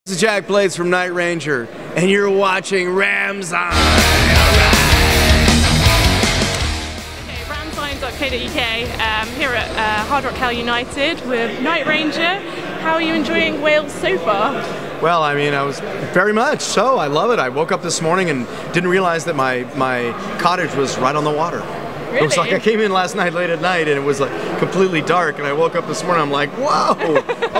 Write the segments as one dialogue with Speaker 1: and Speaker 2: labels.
Speaker 1: This is Jack Blades from Night Ranger, and you're watching Ramsine.
Speaker 2: Okay, ramsine.co.uk, here at Hard Rock Hell United with Night Ranger. How are you enjoying Wales so far?
Speaker 1: Well, I mean, I was very much so. I love it. I woke up this morning and didn't realize that my cottage was right on the water.
Speaker 2: Really?
Speaker 1: It was like I came in last night late at night and it was like completely dark, and I woke up this morning, I'm like, whoa,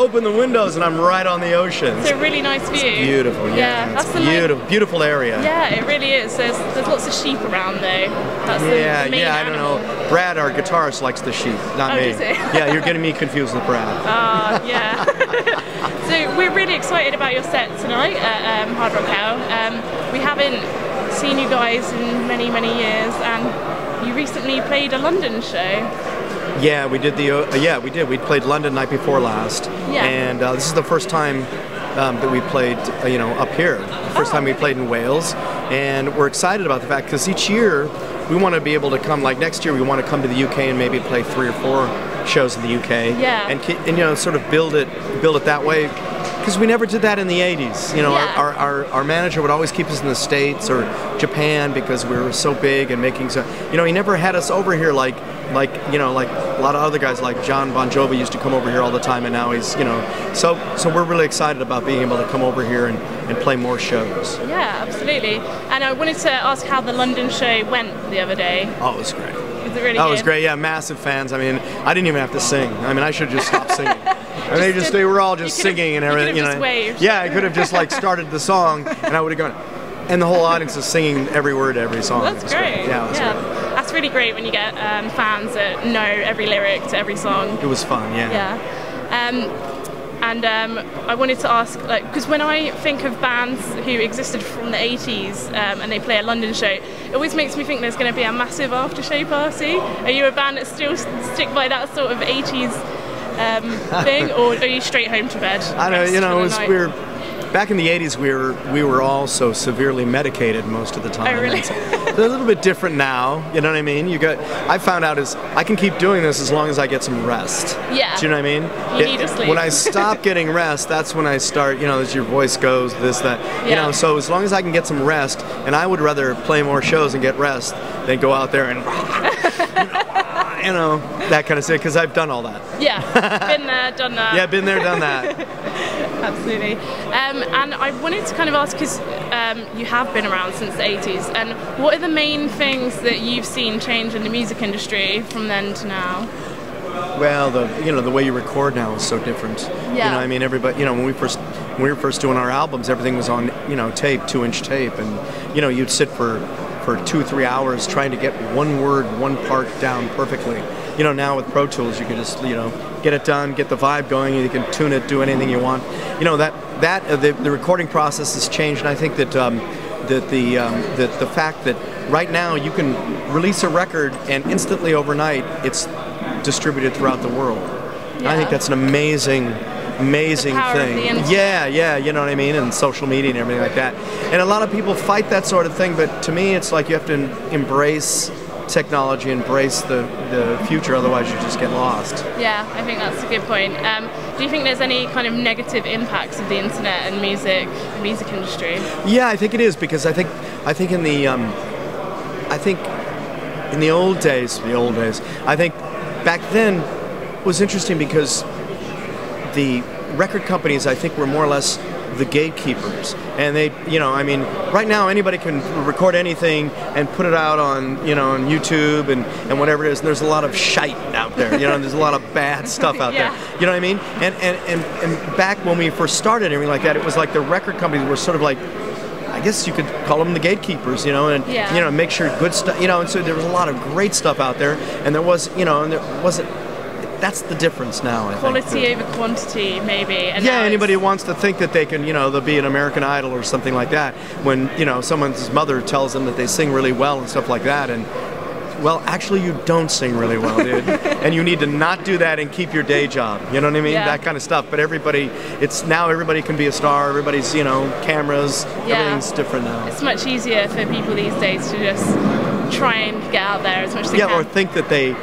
Speaker 1: open the windows and I'm right on the ocean.
Speaker 2: It's a really nice view.
Speaker 1: It's beautiful, yeah.
Speaker 2: That's
Speaker 1: it's beautiful, beautiful area.
Speaker 2: Yeah, it really is. There's lots of sheep around though. That's the main
Speaker 1: I
Speaker 2: animal.
Speaker 1: don't know. Brad, our guitarist, likes the sheep, not me.
Speaker 2: Does he?
Speaker 1: Yeah, you're getting me confused with Brad.
Speaker 2: Yeah. So we're really excited about your set tonight at Hard Rock Hell. We haven't seen you guys in many, many years, and you recently played a London show.
Speaker 1: Yeah, we did we did. We played London night before last, and this is the first time that we played, up here. The first time we played in Wales, and we're excited about the fact because each year we want to be able to come. Like next year, we want to come to the UK and maybe play 3 or 4 shows in the UK, and sort of build it that way. Because we never did that in the 80s. Our manager would always keep us in the States or Japan because we were so big and making so. He never had us over here like a lot of other guys like John Bon Jovi used to come over here all the time, and now he's So we're really excited about being able to come over here and play more shows.
Speaker 2: Yeah, absolutely. And I wanted to ask how the London show went the other day.
Speaker 1: Oh, it was great.
Speaker 2: Was it really good?
Speaker 1: Oh, it was great. Yeah, massive fans. I mean, I didn't even have to sing. I mean, I should have just stopped singing. And they were all just singing and everything.
Speaker 2: You could have just waved.
Speaker 1: Yeah, I could have just started the song, and I would have gone. And the whole audience is singing every word to every song.
Speaker 2: Well, that's great.
Speaker 1: Yeah,
Speaker 2: great. That's really great when you get fans that know every lyric to every song.
Speaker 1: It was fun. Yeah.
Speaker 2: Yeah. I wanted to ask, because when I think of bands who existed from the 80s and they play a London show, it always makes me think there's going to be a massive after show party. Are you a band that still stick by that sort of 80s thing, or are you straight home to bed?
Speaker 1: I know, back in the 80s we were all so severely medicated most of the time.
Speaker 2: Oh, really?
Speaker 1: They're a little bit different now, you know what I mean? I found out is I can keep doing this as long as I get some rest.
Speaker 2: Yeah.
Speaker 1: Do you know what I mean?
Speaker 2: You need to sleep.
Speaker 1: When I stop getting rest, that's when I start, as your voice goes, this, that, so as long as I can get some rest, and I would rather play more shows and get rest than go out there and that kind of thing, because I've done all that.
Speaker 2: Yeah, been there, done that.
Speaker 1: Yeah, been there, done that.
Speaker 2: Absolutely. And I wanted to kind of ask, because you have been around since the 80s, and what are the main things that you've seen change in the music industry from then to now?
Speaker 1: Well, the way you record now is so different.
Speaker 2: Yeah.
Speaker 1: I mean, everybody, when we were first doing our albums, everything was on, tape, 2-inch tape, and you'd sit for 2-3 hours trying to get one word, one part down perfectly. Now with Pro Tools, you can just, get it done, get the vibe going, you can tune it, do anything you want. The recording process has changed, and I think that the fact that right now you can release a record and instantly overnight it's distributed throughout the world. Yeah. I think that's an amazing thing. Yeah, you know what I mean, and social media and everything like that. And a lot of people fight that sort of thing, but to me it's like you have to embrace technology, embrace the future, otherwise you just get lost.
Speaker 2: Yeah, I think that's a good point. Do you think there's any kind of negative impacts of the internet and music industry? Yeah,
Speaker 1: I think it is, because I think in the old days, I think back then was interesting because the record companies, I think, were more or less the gatekeepers, and they, right now anybody can record anything and put it out on, on YouTube and whatever it is. And there's a lot of shite out there, there's a lot of bad stuff out there. You know what I mean? And back when we first started, everything like that, it was like the record companies were sort of like, I guess you could call them the gatekeepers, and make sure good stuff, and so there was a lot of great stuff out there, and there was, and there wasn't. That's the difference now, I think.
Speaker 2: Quality over quantity, maybe. And
Speaker 1: anybody who wants to think that they can, they'll be an American Idol or something like that, when, someone's mother tells them that they sing really well and stuff like that, and, well, actually you don't sing really well, dude. And you need to not do that and keep your day job, you know what I mean? Yeah. That kind of stuff. But everybody can be a star, everybody's, cameras, everything's different now.
Speaker 2: It's much easier for people these days to just try and get out there as much as they can.
Speaker 1: Or think that they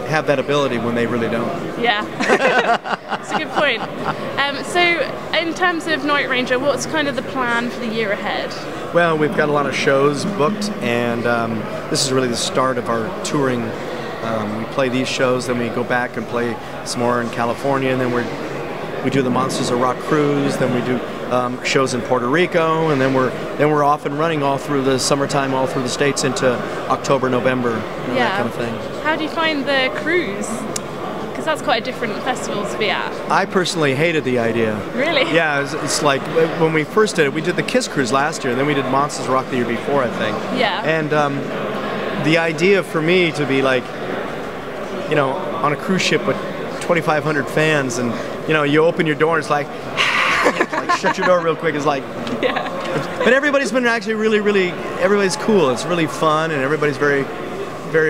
Speaker 1: have that ability when they really don't.
Speaker 2: Yeah. So a good point. So in terms of Night Ranger, what's kind of the plan for the year ahead?
Speaker 1: Well, we've got a lot of shows booked, and this is really the start of our touring. We play these shows, then we go back and play some more in California, and then we do the Monsters of Rock cruise, then we do shows in Puerto Rico, and then we're off and running all through the summertime, all through the States into October, November, that kind of thing.
Speaker 2: How do you find the cruise? Because that's quite a different festival to be at.
Speaker 1: I personally hated the idea.
Speaker 2: Really?
Speaker 1: Yeah, it's like when we first did it, we did the Kiss cruise last year, and then we did Monsters of Rock the year before, I think.
Speaker 2: Yeah.
Speaker 1: And the idea for me to be like, you know, on a cruise ship with 2,500 fans, and you know, you open your door and it's like, like shut your door real quick. It's like,
Speaker 2: yeah.
Speaker 1: But everybody's been actually really, everybody's cool. It's really fun, and everybody's very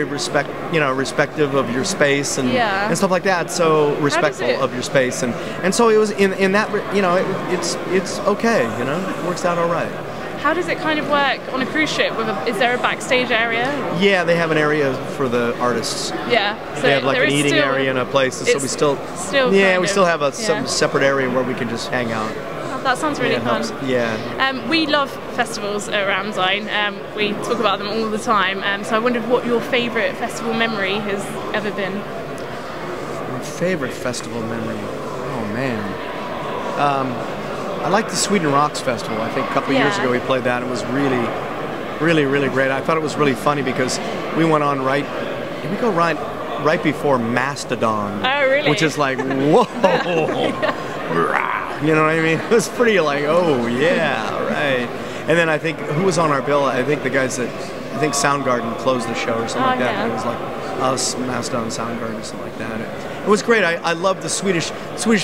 Speaker 1: respective of your space and stuff like that. So respectful of your space, and so it was in that, you know, it's okay. You know, it works out all right.
Speaker 2: How does it kind of work on a cruise ship? Is there a backstage area?
Speaker 1: Yeah, they have an area for the artists.
Speaker 2: Yeah, so
Speaker 1: they have like an eating area and a place, so we still have some separate area where we can just hang out.
Speaker 2: Oh, that sounds really fun.
Speaker 1: Yeah.
Speaker 2: We love festivals at Ramsine. We talk about them all the time. So I wondered what your favourite festival memory has ever been.
Speaker 1: My favourite festival memory? Oh man. I like the Sweden Rocks Festival. I think a couple of years ago we played that. It was really great. I thought it was really funny because we went on right before Mastodon.
Speaker 2: Oh, really?
Speaker 1: Which is like, whoa. You know what I mean? It was pretty like, oh yeah, all right. And then I think, who was on our bill? I think the guys that, I think Soundgarden closed the show or something like that.
Speaker 2: Yeah.
Speaker 1: And it was like us, Mastodon, Soundgarden, or something like that. It was great. I love the Swedish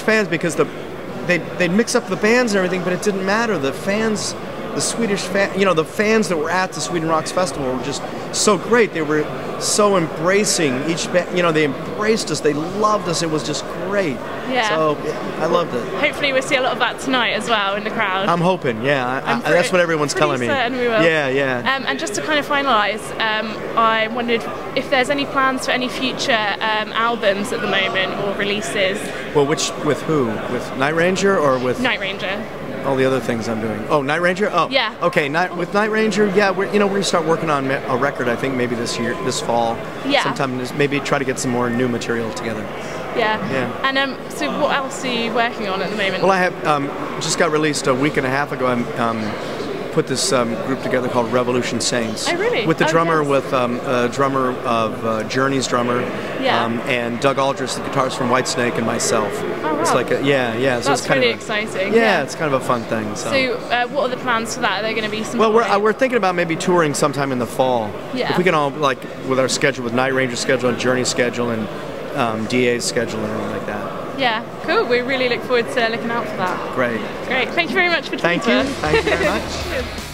Speaker 1: fans because they'd mix up the bands and everything, but it didn't matter. The fans, the Swedish the fans that were at the Sweden Rocks Festival were just so great. They were so embracing each band. You know, they embraced us. They loved us. It was just great.
Speaker 2: Yeah.
Speaker 1: So I loved it.
Speaker 2: Hopefully we'll see a lot of that tonight as well in the crowd.
Speaker 1: I'm hoping. Yeah, that's what everyone's telling me.
Speaker 2: Certain we will.
Speaker 1: Yeah.
Speaker 2: And just to kind of finalise, I wondered if there's any plans for any future albums at the moment or releases.
Speaker 1: Well, with who? With Night Ranger or with
Speaker 2: Night Ranger?
Speaker 1: All the other things I'm doing. Oh, Night Ranger? Oh.
Speaker 2: Yeah.
Speaker 1: Okay, with Night Ranger, yeah, we're going to start working on a record, I think maybe this fall.
Speaker 2: Yeah.
Speaker 1: Sometime, maybe try to get some more new material together.
Speaker 2: Yeah. And so what else are you working on at the moment?
Speaker 1: Well, I have just got released a week and a half ago. I put this group together called Revolution Saints.
Speaker 2: Oh, really?
Speaker 1: With the drummer, with a drummer of Journey's drummer, and Doug Aldrich, the guitarist from Whitesnake, and myself.
Speaker 2: Oh, wow.
Speaker 1: It's like so
Speaker 2: that's
Speaker 1: it's kind
Speaker 2: really
Speaker 1: of
Speaker 2: exciting.
Speaker 1: Yeah, it's kind of a fun thing. So
Speaker 2: what are the plans for that? Are there going to be some?
Speaker 1: Well, we're thinking about maybe touring sometime in the fall.
Speaker 2: Yeah.
Speaker 1: If we can all, like, with our schedule, with Night Ranger's schedule and Journey's schedule and DA's schedule and everything like that.
Speaker 2: Yeah, cool. We really look forward to looking out for that.
Speaker 1: Great.
Speaker 2: Thank you very much for talking to us.
Speaker 1: Thank you very much.